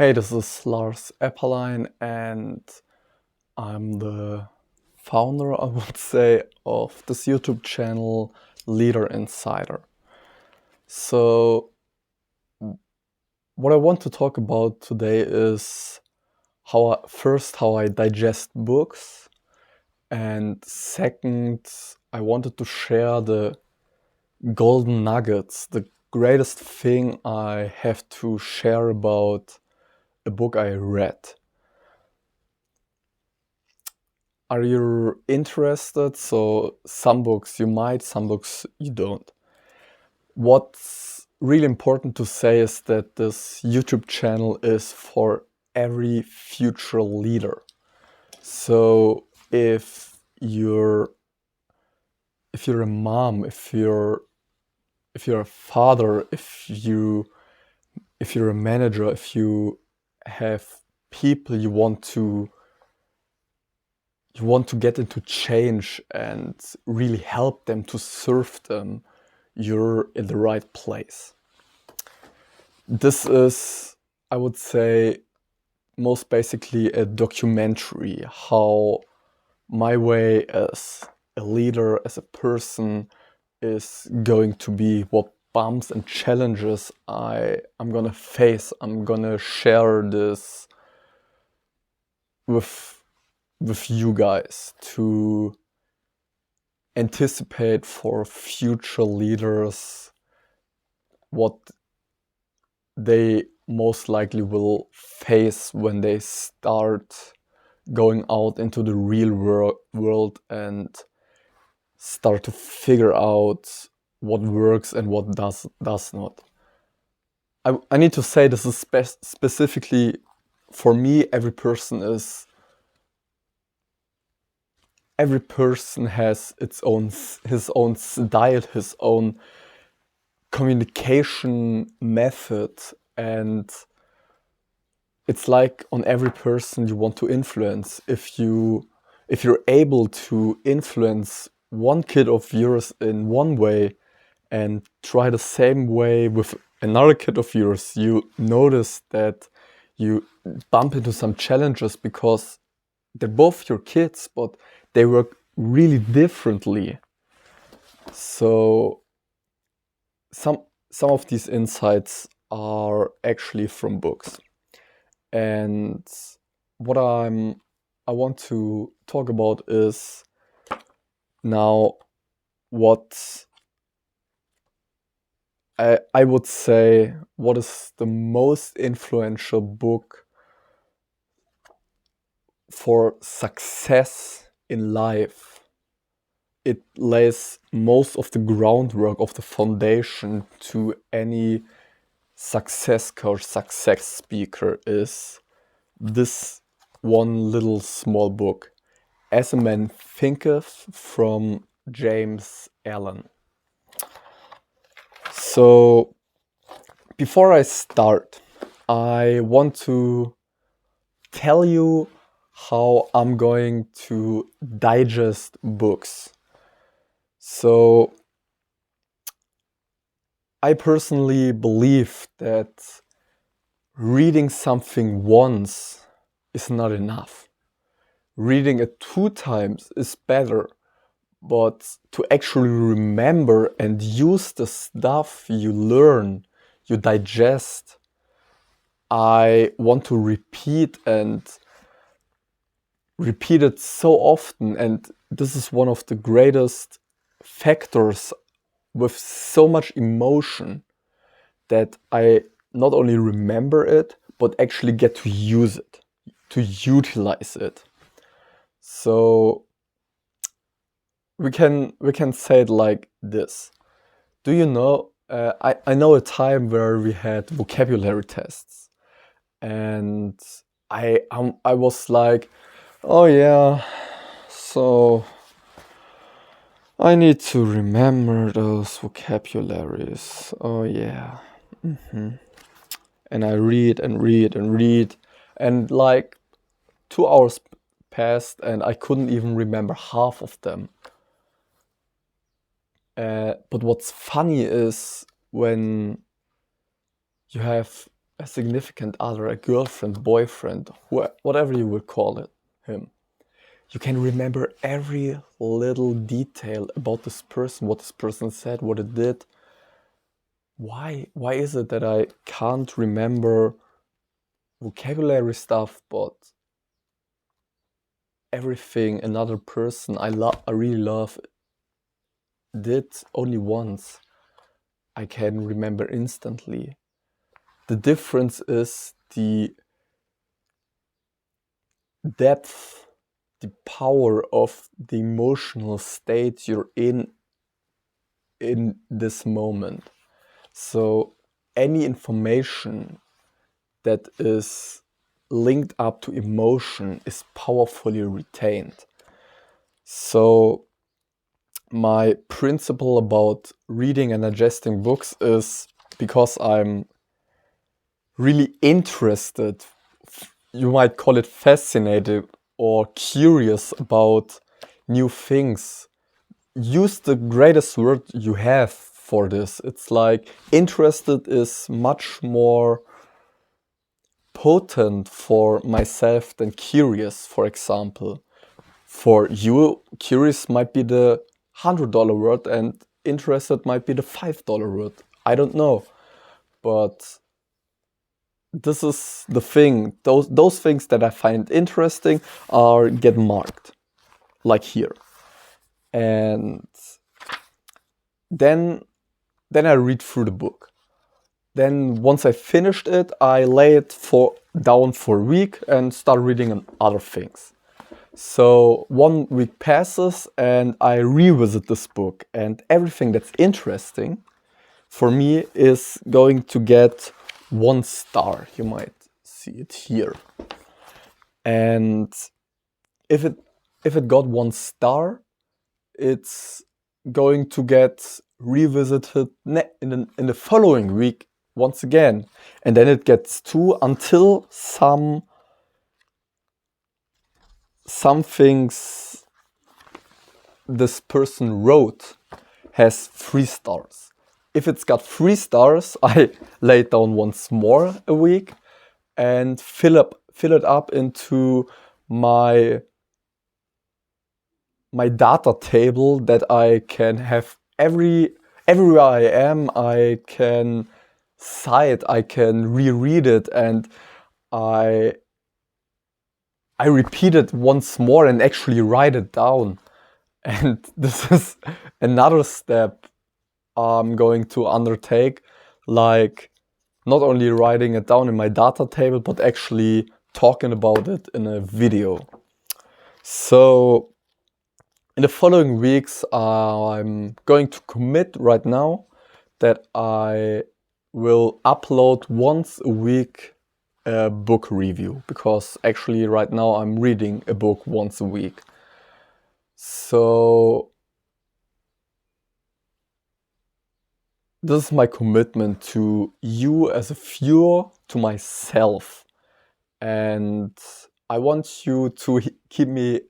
Hey, this is Lars Epperlein, and I'm the founder, I would say, of this YouTube channel, Leader Insider. So, what I want to talk about today is how I digest books, and second, I wanted to share the golden nuggets, the greatest thing I have to share about a book I read. Are you interested? So some books you might, some books you don't. What's really important to say is that this YouTube channel is for every future leader. So if you're a mom, if you're a father, if you're a manager, if you have people you want to get into change and really help them to serve them, you're in the right place. This is, I would say, most basically a documentary, how my way as a leader, as a person, is going to be, what bumps and challenges I'm gonna face. I'm gonna share this with you guys to anticipate for future leaders what they most likely will face when they start going out into the real world and start to figure out what works and what does not. I need to say this is specifically for me. Every person has his own style, his own communication method, and it's like on every person you want to influence. If you're able to influence one kid of yours in one way and try the same way with another kid of yours, you notice that you bump into some challenges because they're both your kids, but they work really differently. So some of these insights are actually from books. And what I want to talk about is now what I would say what is the most influential book for success in life. It lays most of the groundwork of the foundation to any success coach, success speaker, is this one little small book, As a Man Thinketh, from James Allen. So before I start, I want to tell you how I'm going to digest books. So I personally believe that reading something once is not enough. Reading it 2 times is better, but to actually remember and use the stuff you learn, you digest, I want to repeat it so often. And this is one of the greatest factors with so much emotion, that I not only remember it, but actually get to use it, to utilize it. So we can say it like this. Do you know? I know a time where we had vocabulary tests, and I was like, oh yeah, so I need to remember those vocabularies. Oh yeah. And I read and read and read, and like 2 hours passed and I couldn't even remember half of them. But what's funny is when you have a significant other, a girlfriend, boyfriend, whatever you will call it, him. You can remember every little detail about this person, what this person said, what it did. Why is it that I can't remember vocabulary stuff, but everything another person I really love did only once, I can remember instantly? The difference is the depth, the power of the emotional state you're in this moment. So any information that is linked up to emotion is powerfully retained. So my principle about reading and digesting books is because I'm really interested, you might call it fascinated or curious about new things. Use the greatest word you have for this. It's like interested is much more potent for myself than curious, for example. For you, curious might be the $100 word and interested might be the $5 word. I don't know. But this is the thing. Those things that I find interesting get marked, like here. And then I read through the book. Then once I finished it, I lay it down for a week and start reading on other things. So 1 week passes and I revisit this book, and everything that's interesting for me is going to get 1 star. You might see it here. And if it got 1 star, it's going to get revisited in the following week once again, and then it gets 2 until some things this person wrote has 3 stars. If it's got 3 stars, I lay it down once more a week and fill it up into my data table that I can have everywhere I am. I can cite, I can reread it, and I repeat it once more and actually write it down. And this is another step I'm going to undertake, like not only writing it down in my data table, but actually talking about it in a video. So in the following weeks, I'm going to commit right now that I will upload once a week a book review, because actually right now I'm reading a book once a week. So this is my commitment to you as a viewer, to myself. And I want you to keep me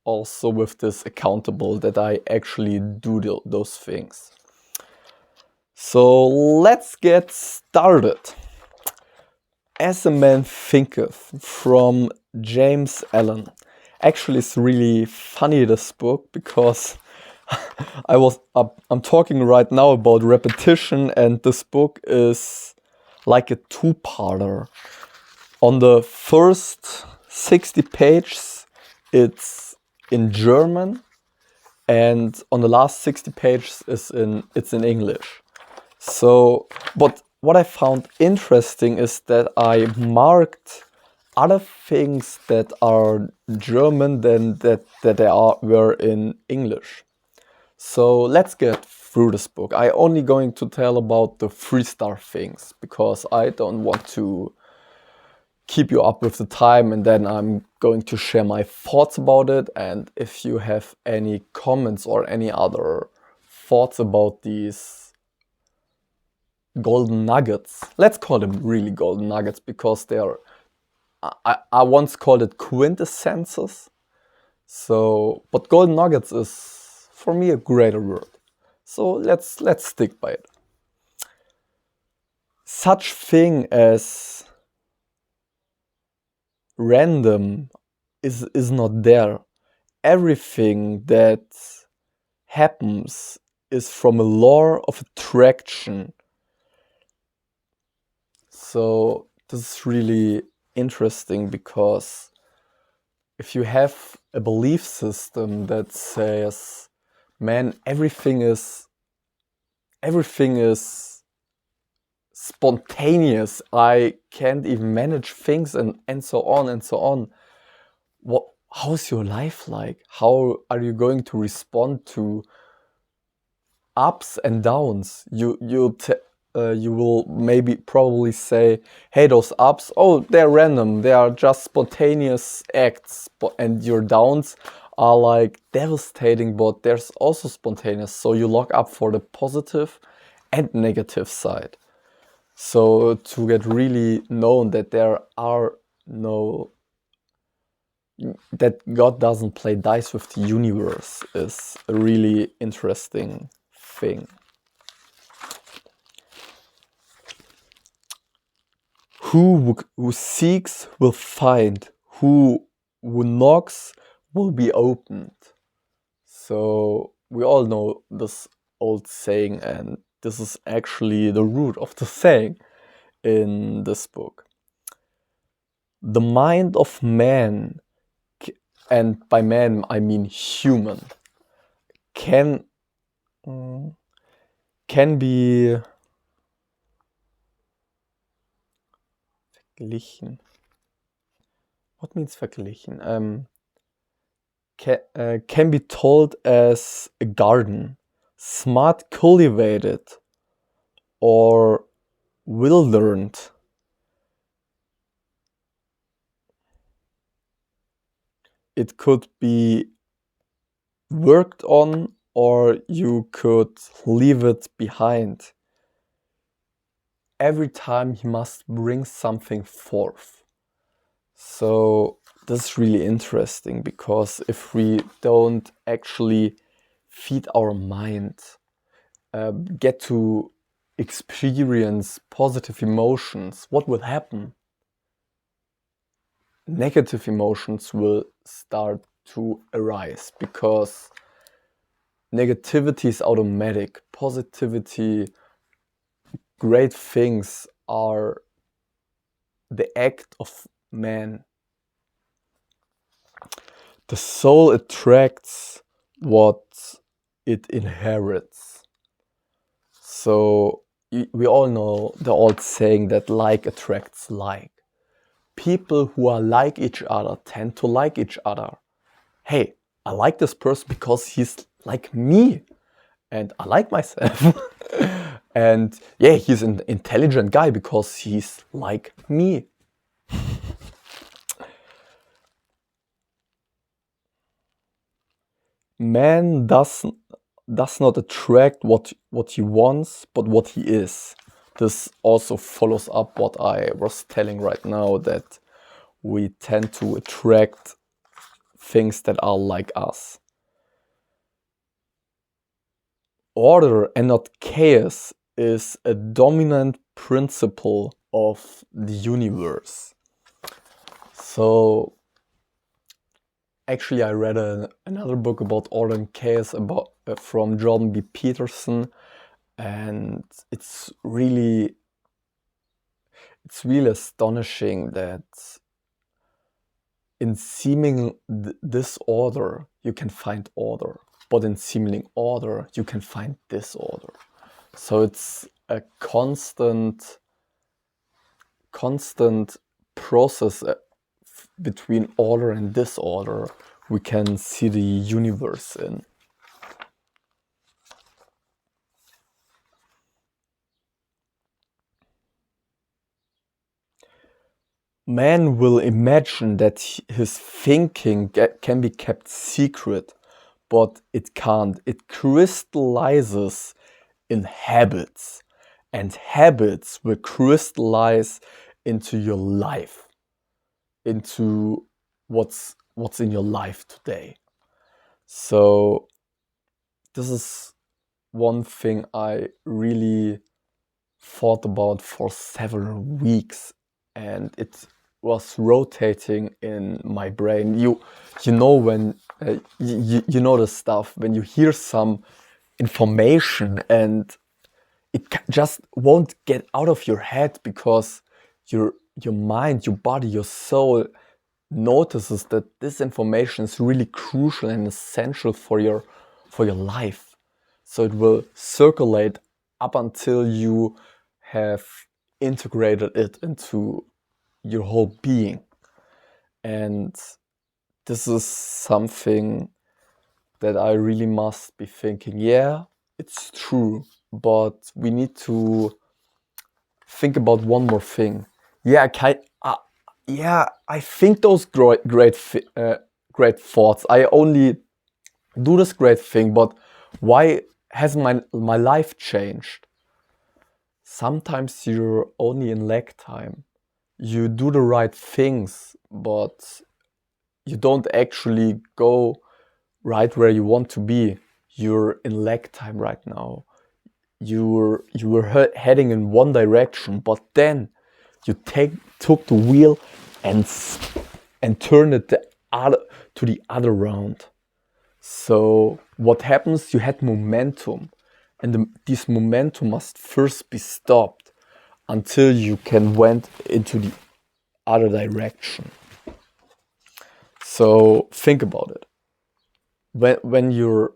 also with this accountable, that I actually do those things. So let's get started. As a Man Thinketh, from James Allen. Actually, it's really funny, this book, because I'm talking right now about repetition, and this book is like a 2-parter. On the first 60 pages, it's in German, and on the last 60 pages, it's in English. So, but what I found interesting is that I marked other things that are German than that were in English. So let's get through this book. I only going to tell about the 3-star things, because I don't want to keep you up with the time, and then I'm going to share my thoughts about it. And if you have any comments or any other thoughts about these golden nuggets, let's call them really golden nuggets, because they are, I once called it quintessences. So, but golden nuggets is for me a greater word. So let's stick by it. such thing as random is not there. Everything that happens is from a law of attraction. So this is really interesting, because if you have a belief system that says, man, everything is spontaneous, I can't even manage things, and so on and so on, how's your life like? How are you going to respond to ups and downs? You will probably say, hey, those ups, oh, they're random, they are just spontaneous acts, and your downs are like devastating, but there's also spontaneous. So you look up for the positive and negative side. So to get really known that that God doesn't play dice with the universe is a really interesting thing. Who seeks will find, who knocks will be opened. So we all know this old saying, and this is actually the root of the saying in this book. The mind of man, and by man I mean human, can be verglichen. What means verglichen? Can be told as a garden, smart cultivated or wildered. It could be worked on, or you could leave it behind. Every time he must bring something forth. So this is really interesting, because if we don't actually feed our mind, get to experience positive emotions, what will happen? Negative emotions will start to arise, because negativity is automatic. Positivity, great things are the act of man. The soul attracts what it inherits. So we all know the old saying that like attracts like. People who are like each other tend to like each other. Hey, I like this person because he's like me, and I like myself. And yeah, he's an intelligent guy because he's like me. Man does not attract what he wants, but what he is. This also follows up what I was telling right now, that we tend to attract things that are like us. Order and not chaos is a dominant principle of the universe. So actually I read another book about order and chaos from Jordan B. Peterson, and it's really astonishing that in seeming disorder you can find order, but in seeming order you can find disorder. So it's a constant process between order and disorder we can see the universe in. Man will imagine that his thinking can be kept secret, but it can't. It crystallizes in habits, and habits will crystallize into your life, into what's in your life today. So this is one thing I really thought about for several weeks, and it was rotating in my brain. You know when you know the stuff when you hear some information and it just won't get out of your head because your mind, your body, your soul notices that this information is really crucial and essential for your life. So it will circulate up until you have integrated it into your whole being. And this is something that I really must be thinking, yeah, it's true, but we need to think about one more thing. Yeah, I think those great thoughts. I only do this great thing, but why has my life changed? Sometimes you're only in lag time. You do the right things, but you don't actually go right where you want to be. You're in lag time right now. You were heading in one direction, but then you took the wheel and turned it to the other round. So what happens? You had momentum, and this momentum must first be stopped until you can went into the other direction. So think about it. When you're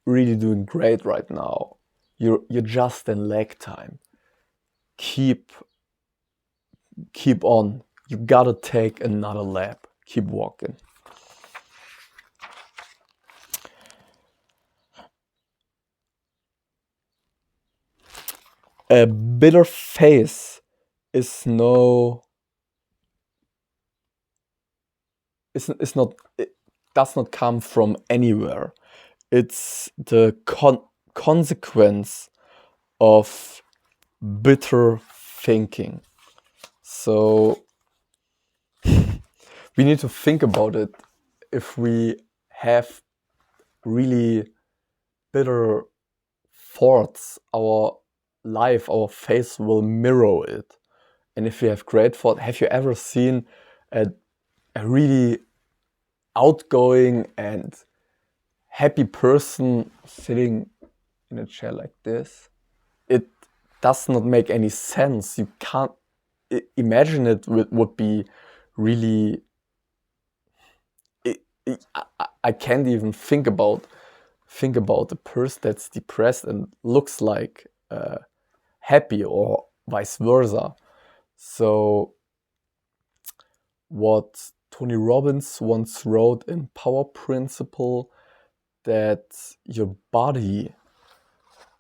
really doing great right now, you're just in lag time. Keep on. You gotta take another lap. Keep walking. A bitter face is it does not come from anywhere. It's the consequence of bitter thinking. So we need to think about it. If we have really bitter thoughts, our life, our face will mirror it. And if you have great thought, have you ever seen a really outgoing and happy person sitting in a chair like this? It does not make any sense. You can't imagine it would be really. I can't even think about a person that's depressed and looks like happy, or vice versa. So what Tony Robbins once wrote in Power Principle, that your body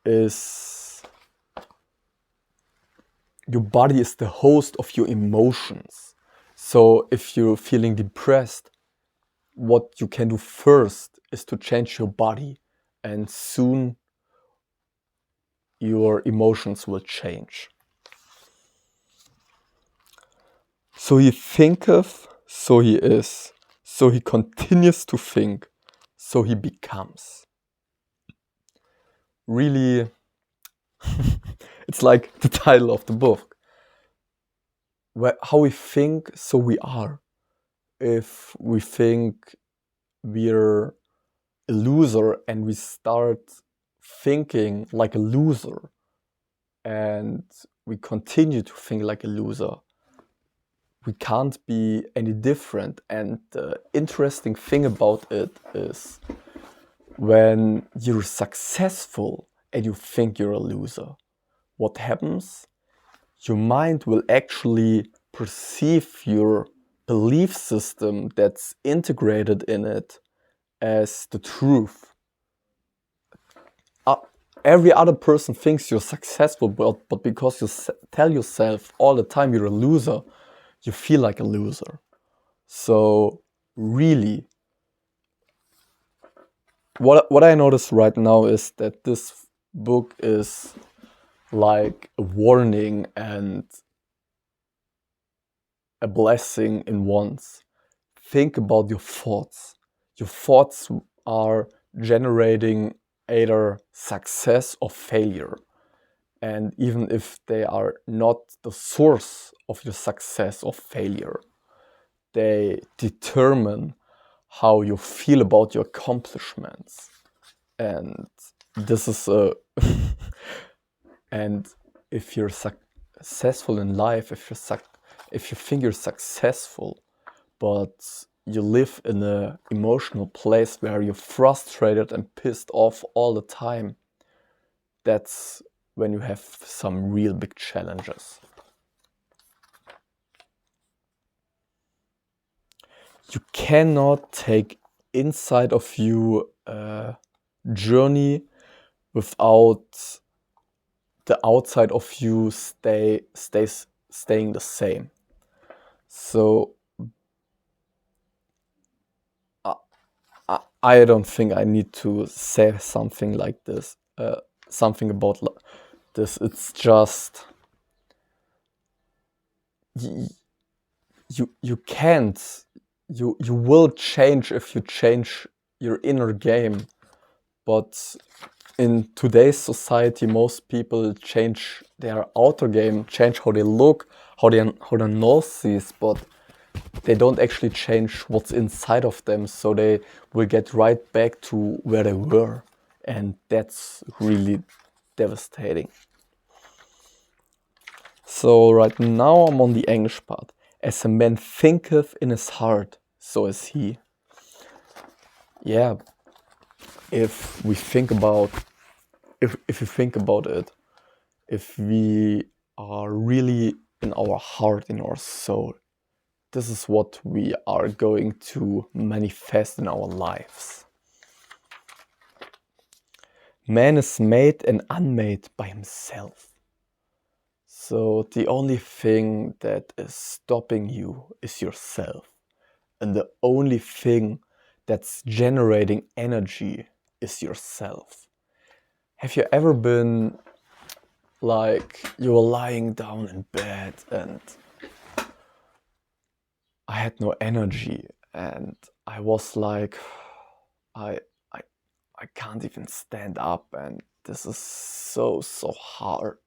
is the host of your emotions. So if you're feeling depressed, what you can do first is to change your body, and soon your emotions will change. So he thinketh, so he is. So he continues to think, so he becomes. Really, it's like the title of the book. How we think, so we are. If we think we're a loser and we start thinking like a loser, and we continue to think like a loser, we can't be any different. And the interesting thing about it is, when you're successful and you think you're a loser, what happens? Your mind will actually perceive your belief system that's integrated in it as the truth. Every other person thinks you're successful, but because you tell yourself all the time you're a loser, you feel like a loser. So really, what I notice right now is that this book is like a warning and a blessing in once. Think about your thoughts. Your thoughts are generating either success or failure. And even if they are not the source of your success or failure, they determine how you feel about your accomplishments. And this is a and if you're successful in life, if you think you're successful, but you live in an emotional place where you're frustrated and pissed off all the time, that's when you have some real big challenges. You cannot take inside of you a journey without the outside of you staying the same. So I don't think I need to say something like this, something about this. It's just you can't. You will change if you change your inner game, but in today's society, most people change their outer game, change how they look, how their nose sees, but they don't actually change what's inside of them, so they will get right back to where they were, and that's really devastating. So right now I'm on the English part. As a man thinketh in his heart, so is he. Yeah, if we think about if you think about it, if we are really in our heart, in our soul, this is what we are going to manifest in our lives. Man is made and unmade by himself. So the only thing that is stopping you is yourself. And the only thing that's generating energy is yourself. Have you ever been like you were lying down in bed and I had no energy and I was like, I can't even stand up and this is so hard.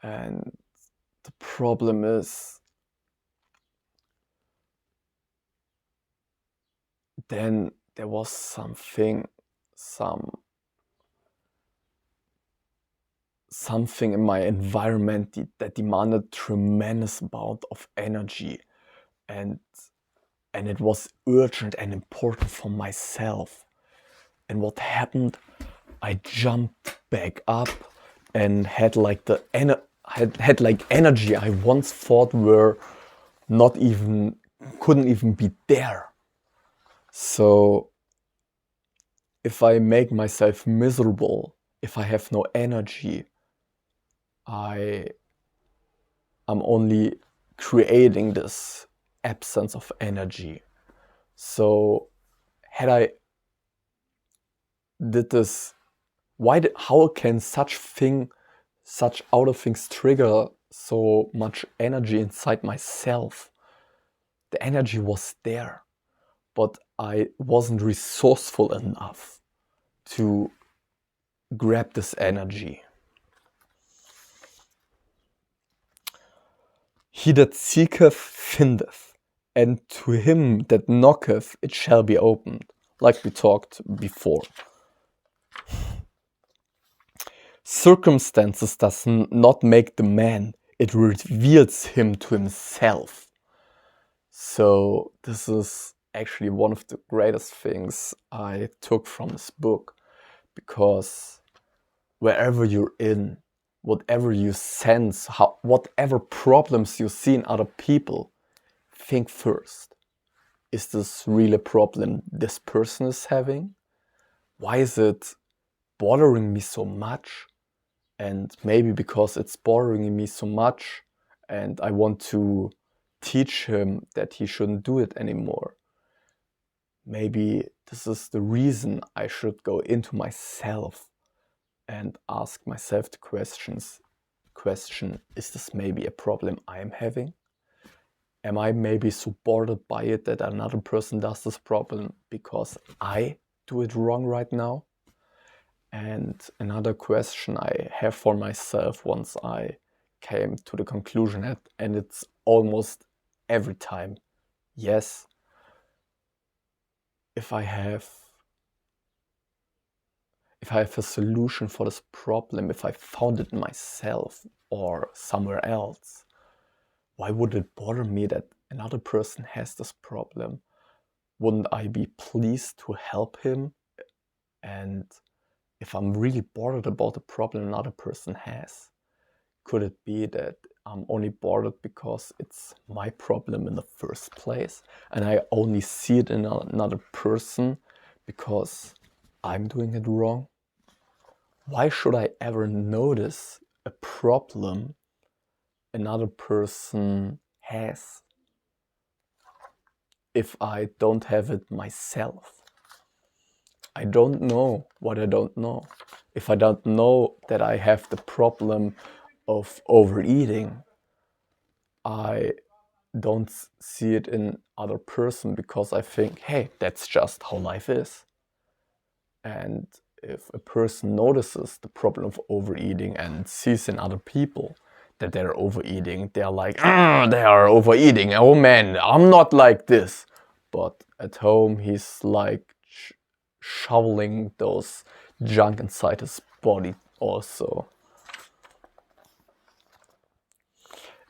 And the problem is then there was something in my environment that demanded tremendous amount of energy, and it was urgent and important for myself. And what happened? I jumped back up and had like had like energy I once thought couldn't even be there. So if I make myself miserable, if I have no energy, I'm only creating this absence of energy. So had I did this, how can such outer things trigger so much energy inside myself? The energy was there, but I wasn't resourceful enough to grab this energy. He that seeketh findeth, and to him that knocketh it shall be opened, like we talked before. Circumstances does not make the man, it reveals him to himself. So this is actually one of the greatest things I took from this book, because wherever you're in, whatever you sense, whatever problems you see in other people, think first. Is this really a problem this person is having? Why is it bothering me so much? And maybe because it's bothering me so much and I want to teach him that he shouldn't do it anymore. Maybe this is the reason I should go into myself and ask myself the question, is this maybe a problem I am having? Am I maybe so bothered by it that another person does this problem because I do it wrong right now? And another question I have for myself once I came to the conclusion, and it's almost every time, yes, if I have a solution for this problem, if I found it myself or somewhere else, why would it bother me that another person has this problem? Wouldn't I be pleased to help him? And if I'm really bothered about the problem another person has, could it be that I'm only bothered because it's my problem in the first place and I only see it in another person because I'm doing it wrong? Why should I ever notice a problem another person has if I don't have it myself? I don't know what I don't know. If I don't know that I have the problem of overeating, I don't see it in other person because I think, hey, that's just how life is. And if a person notices the problem of overeating and sees in other people that they're overeating, they're like, they are overeating. Oh man, I'm not like this. But at home, he's like shoveling those junk inside his body also.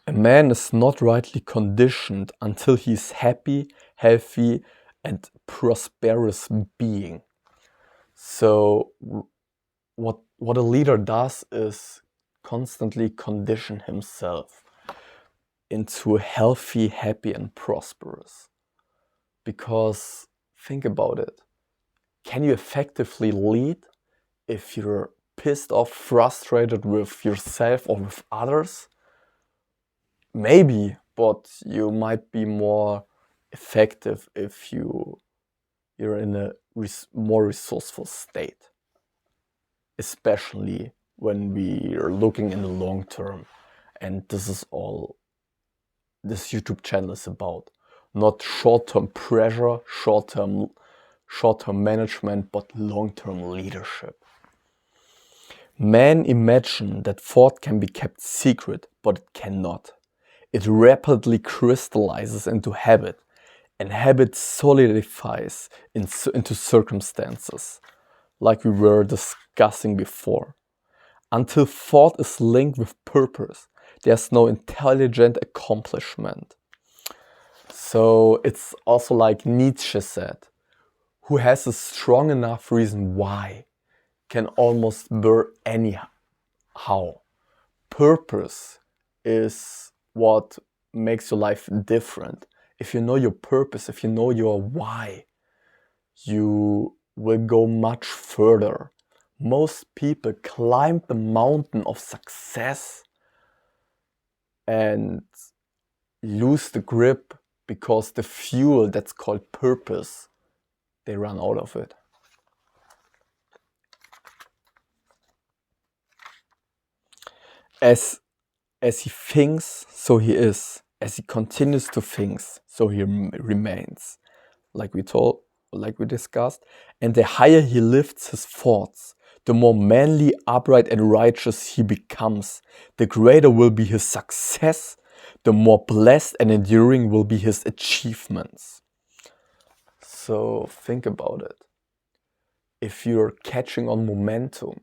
A man is not rightly conditioned until he is happy, healthy, and prosperous being. So what a leader does is constantly condition himself into healthy, happy, and prosperous. Because think about it. Can you effectively lead if you're pissed off, frustrated with yourself or with others? Maybe, but you might be more effective if you're in a more resourceful state, especially when we are looking in the long term. And this is all this YouTube channel is about. Not short-term pressure, short-term management, but long-term leadership. Men imagine that thought can be kept secret, but it cannot. It rapidly crystallizes into habit, and habit solidifies into circumstances, like we were discussing before. Until thought is linked with purpose, there's no intelligent accomplishment. So it's also like Nietzsche said, who has a strong enough reason why can almost bear anyhow. Purpose is what makes your life different. If you know your purpose, if you know your why, you will go much further. Most people climb the mountain of success and lose the grip because the fuel that's called purpose, they run out of it. As he thinks, so he is. As he continues to think, so he remains. Like we discussed. And the higher he lifts his thoughts, the more manly, upright, and righteous he becomes. The greater will be his success, the more blessed and enduring will be his achievements. So think about it. If you're catching on momentum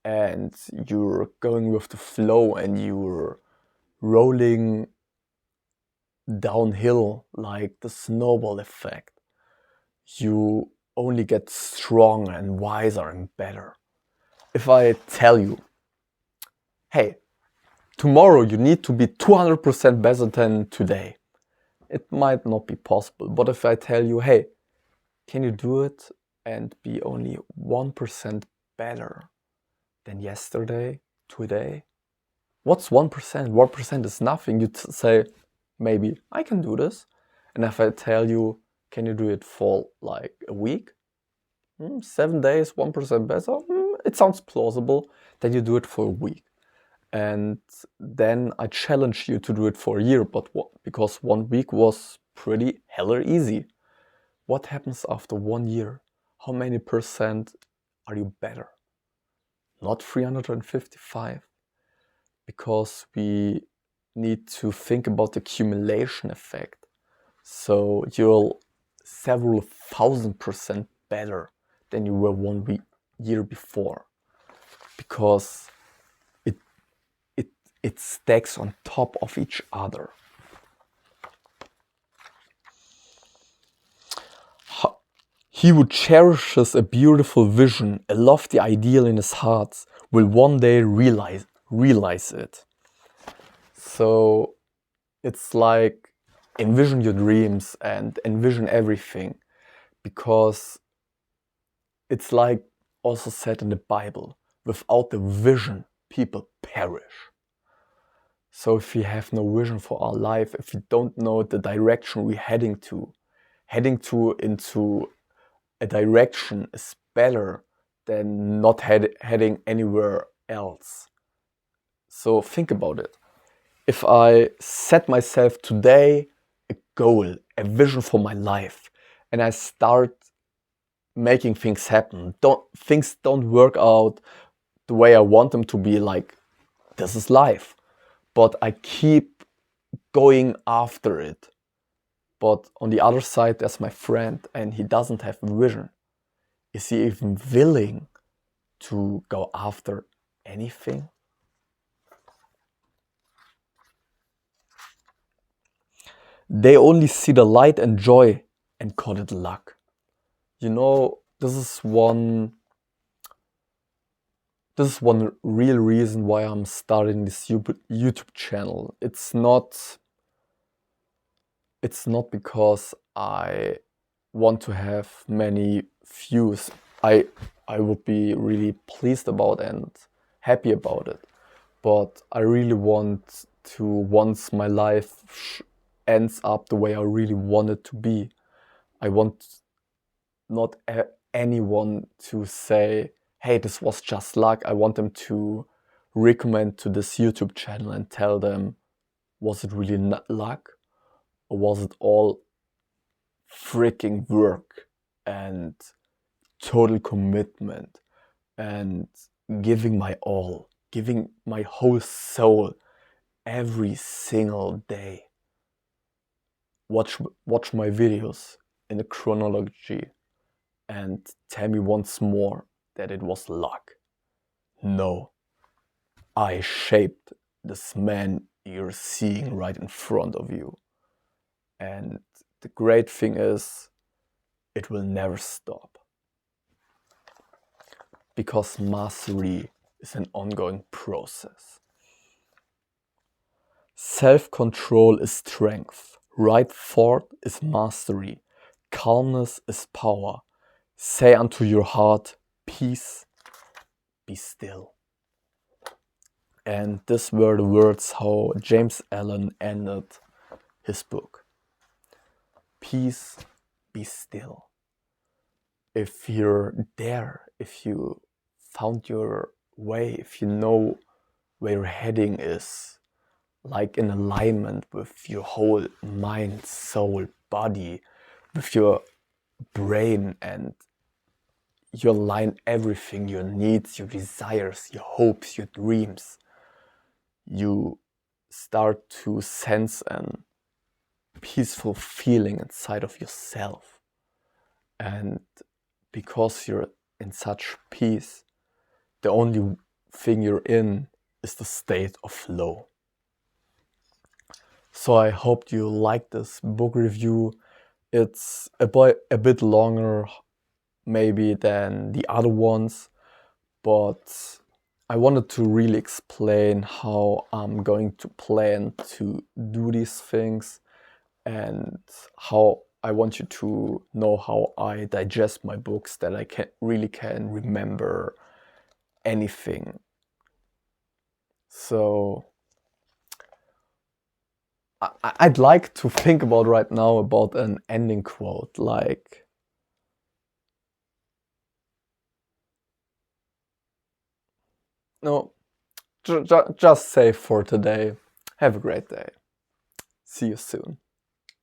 and you're going with the flow and you're rolling downhill like the snowball effect, you only get stronger and wiser and better. If I tell you, hey, tomorrow you need to be 200% better than today, it might not be possible. But if I tell you, hey, can you do it and be only 1% better than yesterday, today? What's 1%? 1% is nothing. You'd say, maybe I can do this. And if I tell you, can you do it for like a week? 7 days, 1% better? It sounds plausible. Then you do it for a week. And then I challenge you to do it for a year, but because 1 week was pretty hella easy. What happens after 1 year? How many percent are you better? not 355, because we need to think about the accumulation effect. So you're several 1,000% better than you were 1 year before, because it stacks on top of each other. He who cherishes a beautiful vision, a lofty ideal in his heart, will one day realize it. So it's like, envision your dreams and envision everything, because it's like also said in the Bible, without the vision, people perish. So if we have no vision for our life, if we don't know the direction we're heading into a direction is better than not heading anywhere else. So think about it. If I set myself today a goal, a vision for my life, and I start making things happen, things don't work out the way I want them to be, like, this is life. But I keep going after it. But on the other side, there's my friend, and he doesn't have a vision. Is he even willing to go after anything? They only see the light and joy and call it luck. You know, this is one real reason why I'm starting this YouTube channel. It's not because I want to have many views. I would be really pleased about and happy about it. But I really want to, once my life ends up the way I really want it to be, I want not anyone to say, hey, this was just luck. I want them to recommend to this YouTube channel and tell them, was it really luck? Or was it all freaking work and total commitment and giving my all, giving my whole soul every single day? Watch my videos in a chronology and tell me once more that it was luck. No, I shaped this man you're seeing right in front of you. And the great thing is, it will never stop. Because mastery is an ongoing process. Self-control is strength. Right thought is mastery. Calmness is power. Say unto your heart, peace, be still. And these were the words how James Allen ended his book. Peace, be still. If you're there, if you found your way, if you know where your heading is, like in alignment with your whole mind, soul, body, with your brain, and you align everything, your needs, your desires, your hopes, your dreams, you start to sense an peaceful feeling inside of yourself. And because you're in such peace, the only thing you're in is the state of flow. So I hope you like this book review. It's a bit longer maybe than the other ones, but I wanted to really explain how I'm going to plan to do these things and how I want you to know how I digest my books, that I can remember anything. So I'd like to think about right now about an ending quote, like, no, just say for today, have a great day. See you soon.